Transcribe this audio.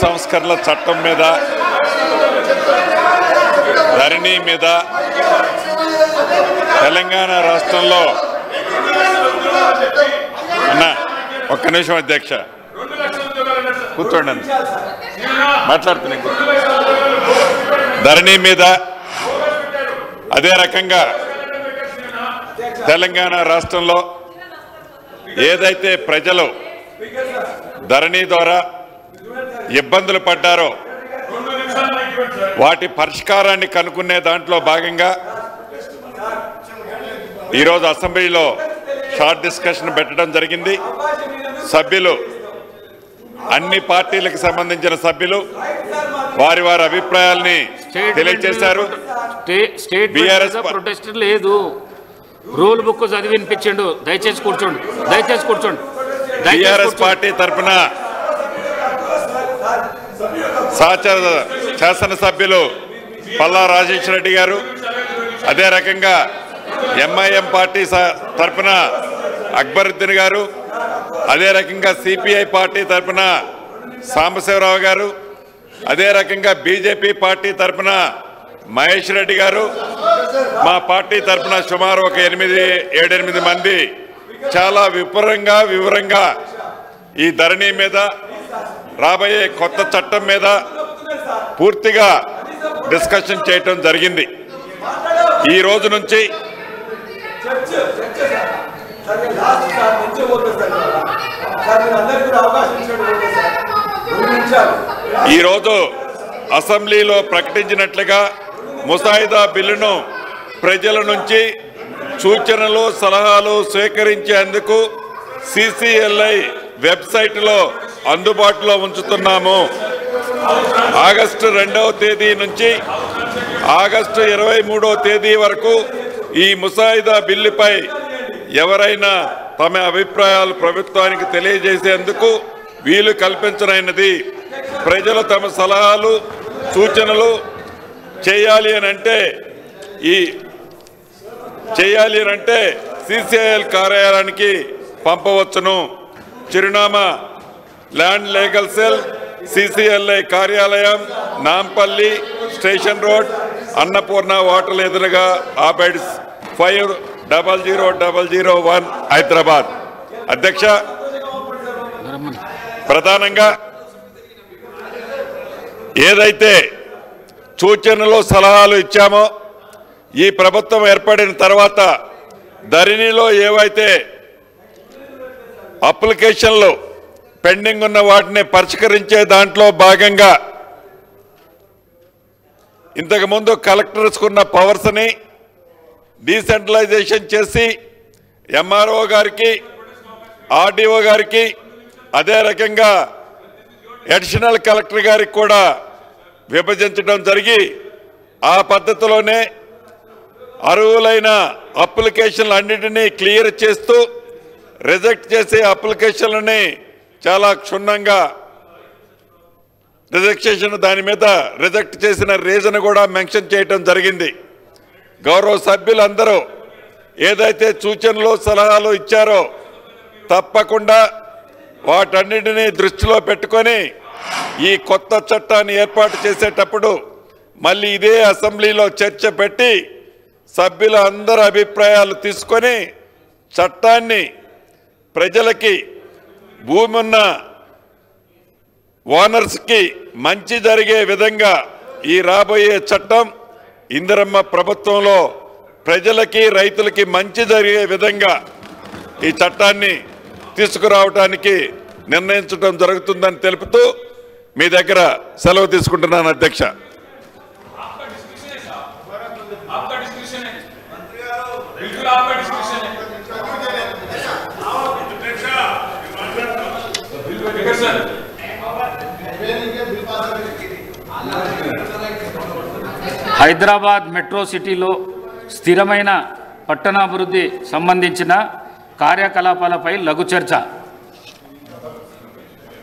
సంస్కరణల చట్టం మీద ధరణి మీద తెలంగాణ రాష్ట్రంలో అన్నా ఒక్క నిమిషం అధ్యక్ష కూర్చోండి మాట్లాడుతున్నా ధరణి మీద అదే రకంగా తెలంగాణ రాష్ట్రంలో ఏదైతే ప్రజలు ధరణి ద్వారా ఇబ్బందులు పడ్డారో వాటి పరిష్కారాన్ని కనుక్కునే దాంట్లో భాగంగా ఈరోజు అసెంబ్లీలో షార్ట్ డిస్కషన్ పెట్టడం జరిగింది. సభ్యులు అన్ని పార్టీలకు సంబంధించిన సభ్యులు వారి వారి అభిప్రాయాల్ని తెలియజేశారు. బీఆర్ఎస్ ప్రొటెస్ట్ లేదు, రూల్ బుక్ చదివి వినిపించండు. దయచేసి కూర్చోండి, దయచేసి కూర్చోండి. బీఆర్ఎస్ పార్టీ తరఫున సహచర శాసనసభ్యులు పల్లా రాజేశ్వర రెడ్డి గారు, అదే రకంగా ఎంఐఎం పార్టీ తరఫున అక్బరుద్దీన్ గారు, అదే రకంగా సిపిఐ పార్టీ తరఫున సాంబశివరావు గారు, అదే రకంగా బీజేపీ పార్టీ తరఫున మహేష్ రెడ్డి గారు, మా పార్టీ తరఫున సుమారు ఒక 7-8 మంది చాలా వివరంగా ఈ ధరణి మీద రాబోయే కొత్త చట్టం మీద పూర్తిగా డిస్కషన్ చేయటం జరిగింది. ఈ రోజు నుంచి ఈరోజు అసెంబ్లీలో ప్రకటించినట్లుగా ముసాయిదా బిల్లును ప్రజల నుంచి సూచనలు సలహాలు స్వీకరించేందుకు సిసిఎల్ఐ వెబ్సైట్లో అందుబాటులో ఉంచుతున్నాము. ఆగస్టు 2వ తేదీ నుంచి ఆగస్టు 23వ తేదీ వరకు ఈ ముసాయిదా బిల్లుపై ఎవరైనా తమ అభిప్రాయాలు ప్రభుత్వానికి తెలియజేసేందుకు వీలు కల్పించనైనది. ప్రజలు తమ సలహాలు సూచనలు చేయాలి అనంటే సిసిఐఎల్ కార్యాలయానికి పంపవచ్చును. చిరునామా ల్యాండ్ లీగల్ సెల్, సిసిఎల్ఐ కార్యాలయం, Nampally station road, Annapurna hotel ఎదురుగా ఆబైడ్స్ 500001 హైదరాబాద్. అధ్యక్ష, ప్రధానంగా ఏదైతే సూచనలు సలహాలు ఇచ్చామో ఈ ప్రభుత్వం ఏర్పడిన తర్వాత ధరణిలో ఏవైతే అప్లికేషన్లు పెండింగ్ ఉన్న వాటిని పరిష్కరించే దాంట్లో భాగంగా ఇంతకుముందు కలెక్టర్స్కున్న పవర్స్ని డీసెంట్రలైజేషన్ చేసి ఎంఆర్ఓ గారికి, ఆర్డీఓ గారికి, అదే రకంగా అడిషనల్ కలెక్టర్ గారికి కూడా విభజించడం జరిగి ఆ పద్ధతిలోనే అర్హులైన అప్లికేషన్లు అన్నిటినీ క్లియర్ చేస్తూ రిజెక్ట్ చేసే అప్లికేషన్లని చాలా క్షుణ్ణంగా దాని మీద రిజెక్ట్ చేసిన రీజన్ కూడా మెన్షన్ చేయడం జరిగింది. గౌరవ సభ్యులందరూ ఏదైతే సూచనలు సలహాలు ఇచ్చారో తప్పకుండా వాటన్నిటినీ దృష్టిలో పెట్టుకొని ఈ కొత్త చట్టాన్ని ఏర్పాటు చేసేటప్పుడు మళ్ళీ ఇదే అసెంబ్లీలో చర్చ పెట్టి సభ్యుల అందరి అభిప్రాయాలు తీసుకొని చట్టాన్ని ప్రజలకి, భూమి ఉన్న ఓనర్స్కి మంచి జరిగే విధంగా ఈ రాబోయే చట్టం ఇందిరమ్మ ప్రభుత్వంలో ప్రజలకి రైతులకి మంచి జరిగే విధంగా ఈ చట్టాన్ని తీసుకురావడానికి నిర్ణయించడం జరుగుతుందని తెలుపుతూ మీ దగ్గర సెలవు తీసుకుంటున్నాను అధ్యక్ష. హైదరాబాద్ మెట్రో సిటీలో స్థిరమైన పట్టణాభివృద్ధి సంబంధించిన కార్యకలాపాలపై లఘు చర్చ.